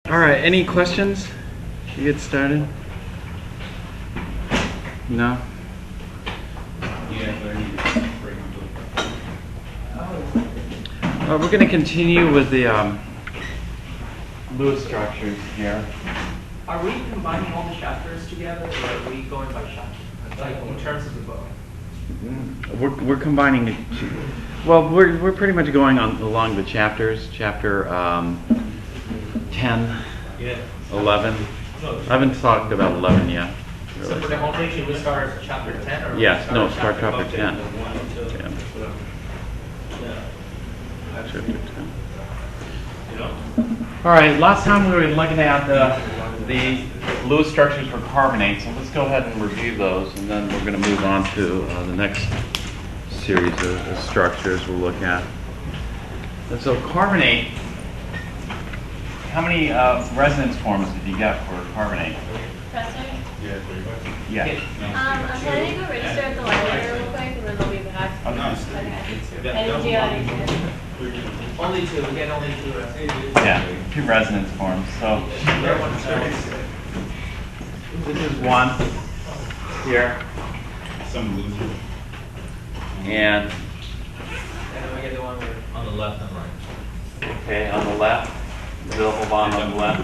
All right, any questions? Should we get started? No? We're going to continue with the Lewis structures here. Are we combining all the chapters together, or are we going by chapter? Like in terms of the book? We're combining it. Well, we're pretty much going on along the chapters. Chapter 10, 11. I haven't talked about 11 yet. Really. So for the whole thing, should we start at chapter 10? Or yes, no, start chapter chapter 10. Yeah. Chapter 10. All right, last time we were looking at the Lewis structures for carbonate, so let's go ahead and review those, and then we're going to move on to the next series of structures we'll look at. And so carbonate, how many resonance forms did you get for carbonate? Professor? Yeah. I'm planning to go register at the library real quick, and then I'll be back. Okay. And do you have any? Only two. We get only two. Yeah, 2 resonance forms. So this is one here, and then we get the one on the left and right. okay, on the left, the double bond on the left.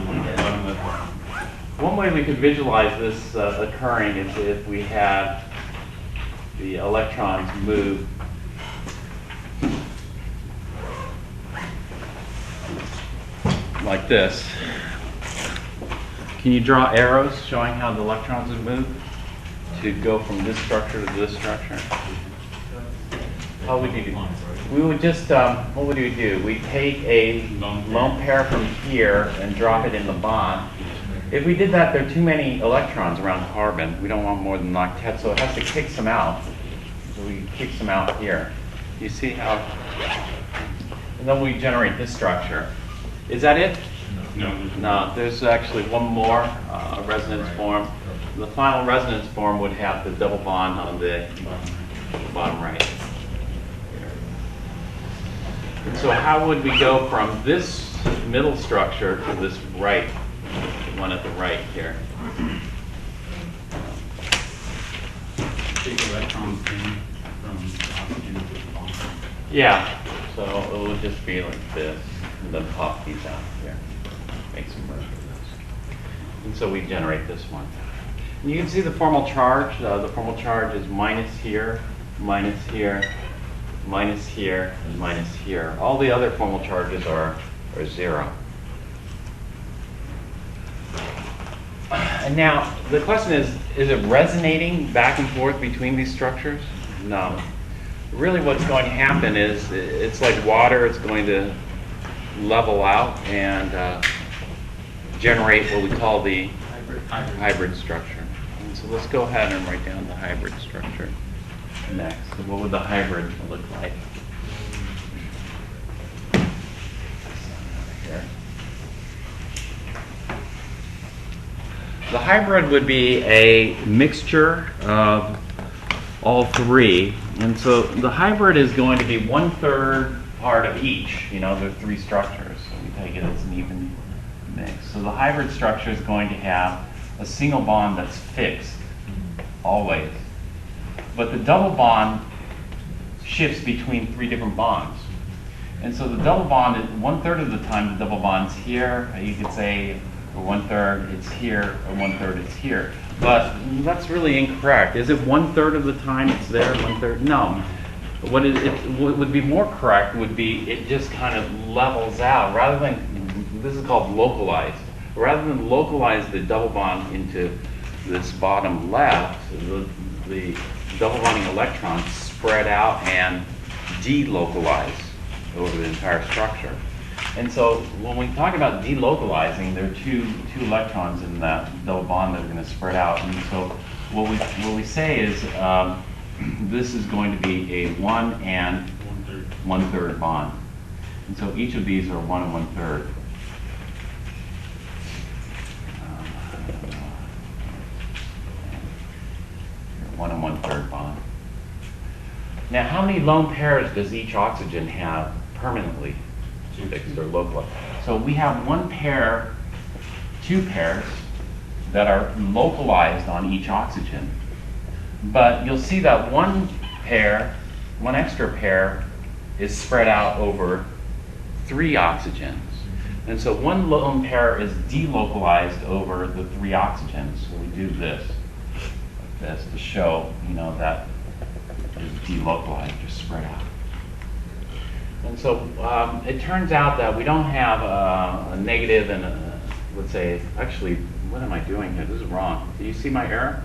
One way we could visualize this occurring is if we had the electrons move like this. Can you draw arrows showing how the electrons would move to go from this structure to this structure? How would you do? We would just, what would we do? We take a lone pair from here and drop it in the bond. If we did that, there are too many electrons around carbon. We don't want more than an octet, so it has to kick some out. So we kick some out here. You see how? And then we generate this structure. Is that it? No. No, there's actually one more resonance form. The final resonance form would have the double bond on the bottom right. And so how would we go from this middle structure to this right, one at the right here? Take electrons in from oxygen to the bond. Yeah, so it would just be like this, and then pop these out here. Make some room for this. And so we generate this one. And you can see the formal charge. The formal charge is minus here, minus here, minus here, and minus here. All the other formal charges are 0. And now, the question is it resonating back and forth between these structures? No. Really what's going to happen is it's like water. It's going to level out and generate what we call the hybrid structure. And so let's go ahead and write down the hybrid structure next. So what would the hybrid look like? Here. The hybrid would be a mixture of all 3. And so the hybrid is going to be 1/3 part of each. You know, there are 3 structures, so we take it as an even mix. So the hybrid structure is going to have a single bond that's fixed, always. But the double bond shifts between 3 different bonds. And so the double bond, 1/3 of the time the double bond's here, you could say, or 1/3 it's here, or 1/3 it's here. But that's really incorrect. Is it 1/3 of the time it's there, 1/3? No. What would be more correct would be it just kind of levels out, rather than, this is called localized. Rather than localize the double bond into this bottom left, the double bonding electrons spread out and delocalize over the entire structure. And so when we talk about delocalizing, there are two electrons in that double bond that are going to spread out. And so what we say is this is going to be a 1 and 1/3 bond. And so each of these are 1 and 1/3. 1 and 1/3 bond. Now, how many lone pairs does each oxygen have permanently fixed or localized? So we have 1 pair two pairs that are localized on each oxygen. But you'll see that one extra pair is spread out over 3 oxygens. And so one lone pair is delocalized over the 3 oxygens. So we do this, like this, to show, that is delocalized, just spread out. And so it turns out that we don't have a negative and let's say, actually, what am I doing here? This is wrong. Do you see my error?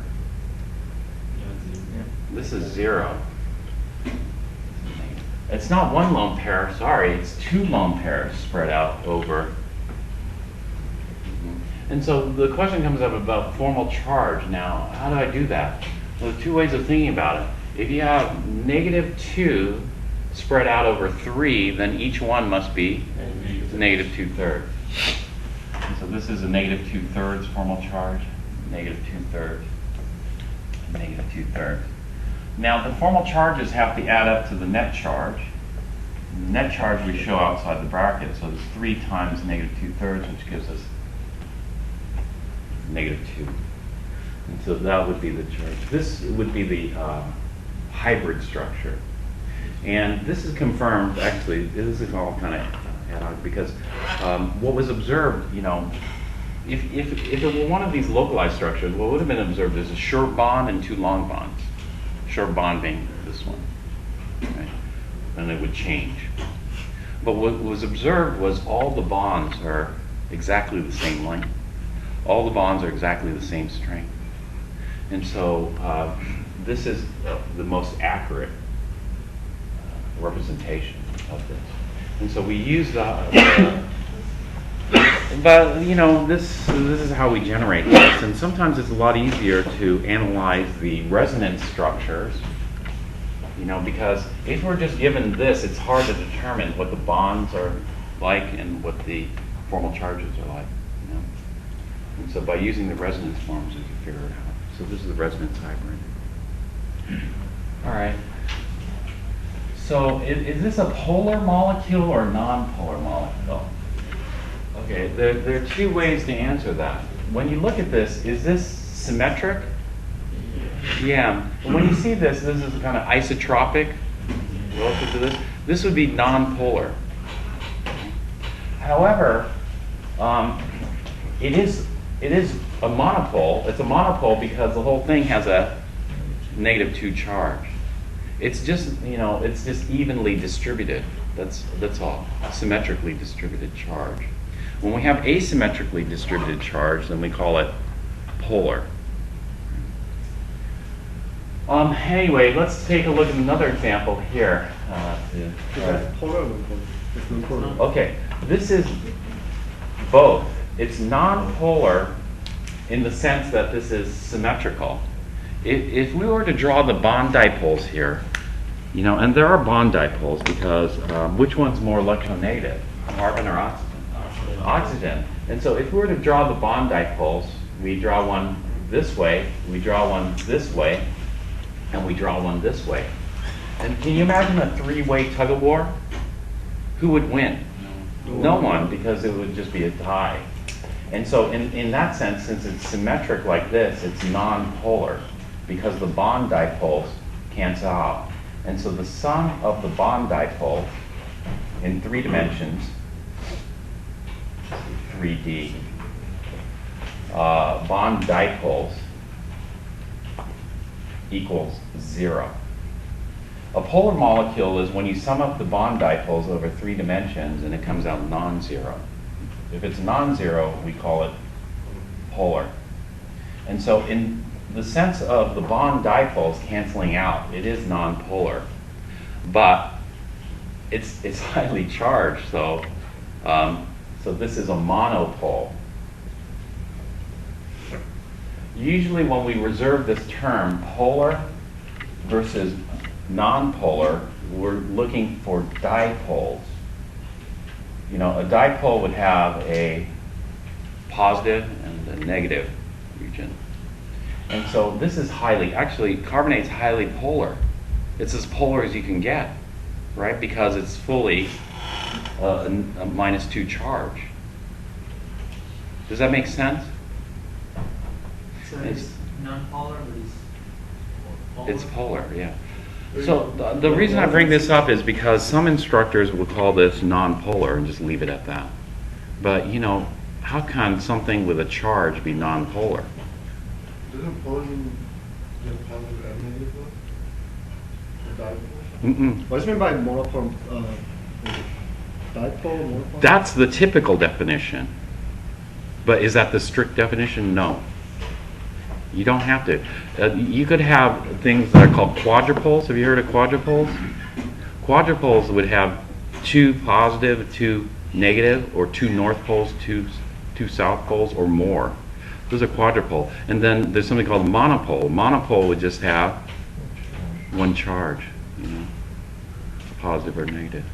This is 0. It's not one lone pair, sorry, it's 2 lone pairs spread out over. And so the question comes up about formal charge. Now, how do I do that? Well, there are 2 ways of thinking about it. If you have -2 spread out over 3, then each one must be -2/3. And so this is a -2/3 formal charge, -2/3, -2/3. Now the formal charges have to add up to the net charge. The net charge we show outside the bracket, so it's 3 times -2/3, which gives us -2. And so that would be the charge. This would be the hybrid structure. And this is confirmed, actually, this is all kind of ad hoc because what was observed, if it were one of these localized structures, what would have been observed is a short bond and 2 long bonds. Short bond being this one, right? And it would change. But what was observed was all the bonds are exactly the same length. All the bonds are exactly the same strength. And so this is the most accurate representation of this. And so we use the but this is how we generate this, and sometimes it's a lot easier to analyze the resonance structures, because if we're just given this, it's hard to determine what the bonds are like and what the formal charges are like. And so by using the resonance forms, you can figure it out. So this is the resonance hybrid. All right. So is this a polar molecule or non-polar molecule? Okay, there are 2 ways to answer that. When you look at this, is this symmetric? Yeah. When you see this is kind of isotropic relative to this. This would be non-polar. However, it is a monopole. It's a monopole because the whole thing has a -2 charge. It's just it's just evenly distributed. That's all. Symmetrically distributed charge. When we have asymmetrically distributed charge, then we call it polar. Anyway, let's take a look at another example here. Okay, this is both. It's non-polar in the sense that this is symmetrical. If we were to draw the bond dipoles here, and there are bond dipoles because which one's more electronegative, carbon or oxygen? Oxygen. And so if we were to draw the bond dipoles, we draw one this way, we draw one this way, and we draw one this way. And can you imagine a 3-way tug of war? Who would win? No one, because it would just be a tie. And so in that sense, since it's symmetric like this, it's non-polar because the bond dipoles cancel out. And so the sum of the bond dipole in 3 dimensions, 3D, bond dipoles equals 0. A polar molecule is when you sum up the bond dipoles over 3 dimensions and it comes out non-zero. If it's non-zero, we call it polar. And so in the sense of the bond dipoles canceling out, it is non-polar. But it's highly charged, so this is a monopole. Usually when we reserve this term, polar versus non-polar, we're looking for dipoles. A dipole would have a positive and a negative region. And so this is carbonate's highly polar. It's as polar as you can get, right? Because it's fully a -2 charge. Does that make sense? So it's non-polar, but it's polar. It's polar, yeah. So the reason I bring this up is because some instructors will call this non-polar and just leave it at that. But you know, how can something with a charge be non-polar? Doesn't polar mean positive and negative though? Or dipole? Mm-mm. What do you mean by monopole? Dipole, monopole? That's the typical definition. But is that the strict definition? No. You don't have to. You could have things that are called quadrupoles. Have you heard of quadrupoles? Quadrupoles would have 2 positive, 2 negative, or 2 north poles, 2 south poles, or more. Those are quadrupole. And then there's something called monopole. Monopole would just have 1 charge, you know, positive or negative.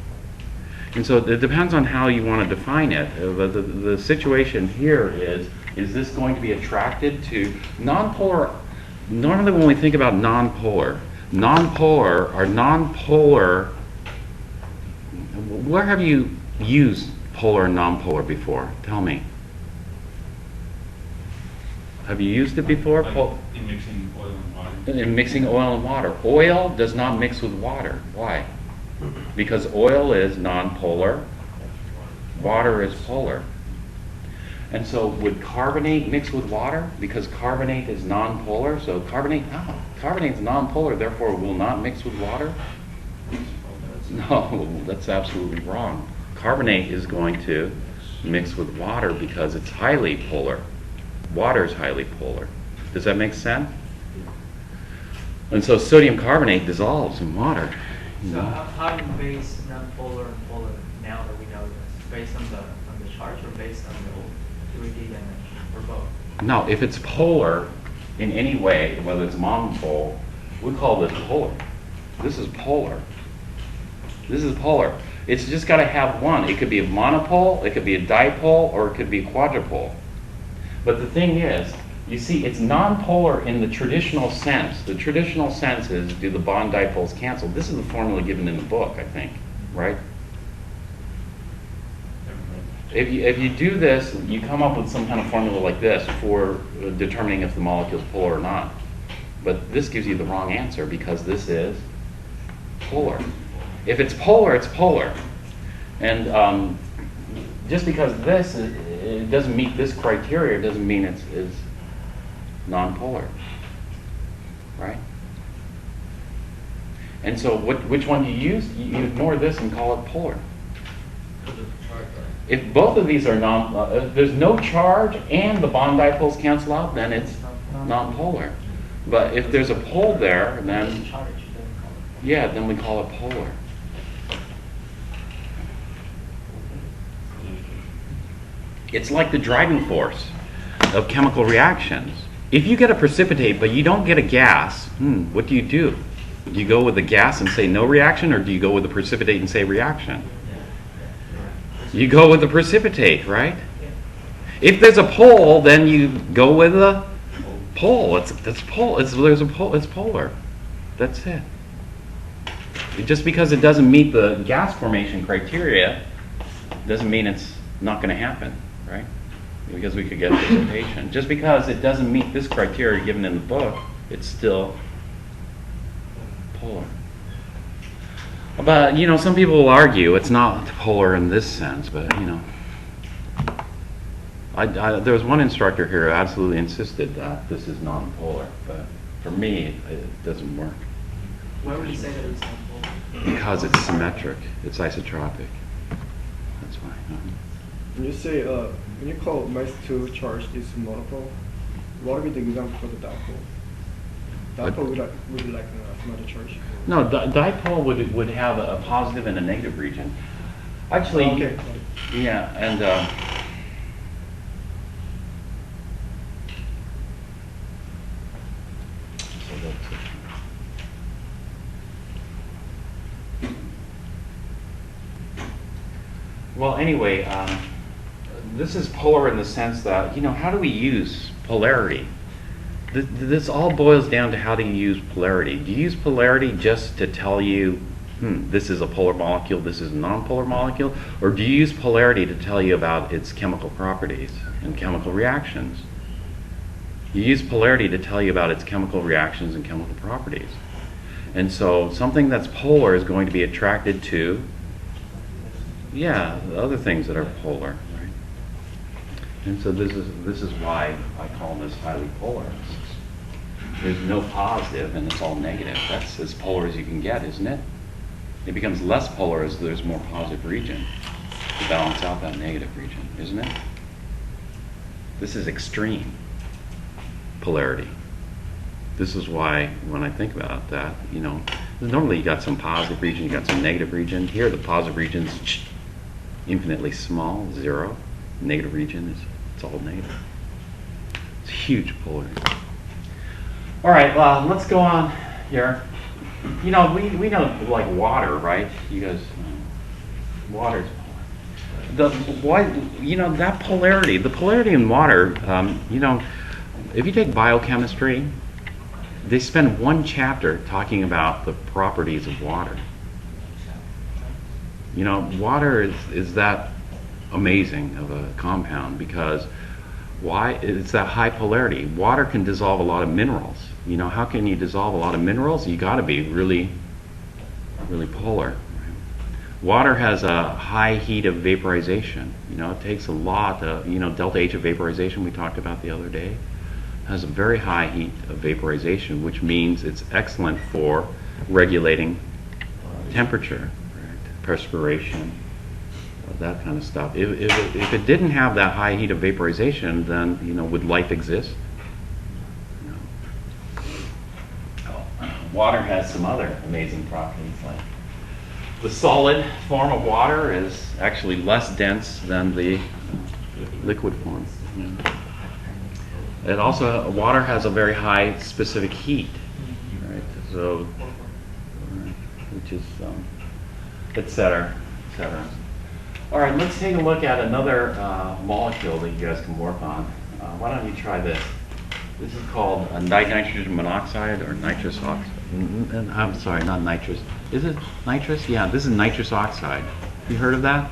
And so it depends on how you want to define it. But the situation here is this going to be attracted to nonpolar? Normally when we think about nonpolar, where have you used polar and nonpolar before? Tell me. Have you used it before? Like in mixing oil and water. In mixing oil and water. Oil does not mix with water. Why? Because oil is nonpolar, water is polar. And so would carbonate mix with water? Because carbonate is nonpolar, so carbonate is nonpolar, therefore will not mix with water? No, that's absolutely wrong. Carbonate is going to mix with water because it's highly polar. Water is highly polar. Does that make sense? And so sodium carbonate dissolves in water. So how do you base non-polar and polar now that we know this? Based on the charge or based on the 3D dimension or both? No, if it's polar in any way, whether it's monopole, we call this polar. This is polar. This is polar. It's just got to have one. It could be a monopole, it could be a dipole, or it could be a quadrupole. But the thing is, you see, it's nonpolar in the traditional sense. The traditional sense is, do the bond dipoles cancel? This is the formula given in the book, I think, right? If you do this, you come up with some kind of formula like this for determining if the molecule is polar or not. But this gives you the wrong answer because this is polar. If it's polar, it's polar. And just because it doesn't meet this criteria doesn't mean it's non-polar, right? And so which one do you use? You ignore this and call it polar. If both of these are if there's no charge and the bond dipoles cancel out, then it's non-polar. But if there's a pole there, then yeah, then we call it polar. It's like the driving force of chemical reactions. If you get a precipitate but you don't get a gas, what do? Do you go with the gas and say no reaction, or do you go with the precipitate and say reaction? You go with the precipitate, right? If there's a pole, then you go with the pole. It's polar. That's it. Just because it doesn't meet the gas formation criteria doesn't mean it's not going to happen, right? Because we could get precipitation. Just because it doesn't meet this criteria given in the book, it's still polar. But, you know, some people will argue it's not polar in this sense, but, you know. There was one instructor here who absolutely insisted that this is non-polar, but for me, it doesn't work. Why would you say that it's non-polar? Because it's symmetric. It's isotropic. That's why. When you say, when you call -2 charge is monopole, what would be the example for the dipole? Dipole would be like another charge. No, dipole would have a positive and a negative region. Actually, okay. Yeah, and well, anyway, this is polar in the sense that, you know, how do we use polarity? This all boils down to how do you use polarity. Do you use polarity just to tell you this is a polar molecule, this is a non-polar molecule? Or do you use polarity to tell you about its chemical properties and chemical reactions? You use polarity to tell you about its chemical reactions and chemical properties. And so something that's polar is going to be attracted to, yeah, the other things that are polar, right? And so this is why I call this highly polar. There's no positive and it's all negative. That's as polar as you can get, isn't it? It becomes less polar as there's more positive region to balance out that negative region, isn't it? This is extreme polarity. This is why when I think about that, you know, normally you got some positive region, you got some negative region. Here the positive region is infinitely small, 0. Negative region is it's all negative. It's huge polarity. All right, well, let's go on here. You know, we know like water, right? You guys know water's polar. You know, that polarity, the polarity in water, you know, if you take biochemistry, they spend one chapter talking about the properties of water. You know, water is that amazing of a compound because why? It's that high polarity. Water can dissolve a lot of minerals. You know, how can you dissolve a lot of minerals? You got to be really, really polar. Water has a high heat of vaporization. You know, it takes a lot of, you know, delta H of vaporization we talked about the other day. Has a very high heat of vaporization, which means it's excellent for regulating temperature, right? Perspiration, that kind of stuff. If it didn't have that high heat of vaporization, then, you know, would life exist? No. Water has some other amazing properties, like the solid form of water is actually less dense than the liquid form. You know. It also, water has a very high specific heat, right? So, which is, et cetera, et cetera. All right, let's take a look at another molecule that you guys can work on. Why don't you try this? This is called nitrogen monoxide or nitrous oxide. I'm sorry, not nitrous. Is it nitrous? Yeah, this is nitrous oxide. You heard of that?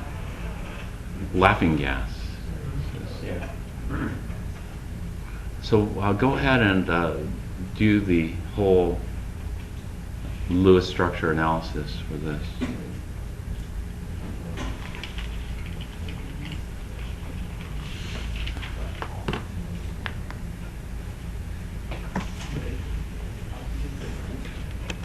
Laughing gas. Yeah. So I'll go ahead and do the whole Lewis structure analysis for this.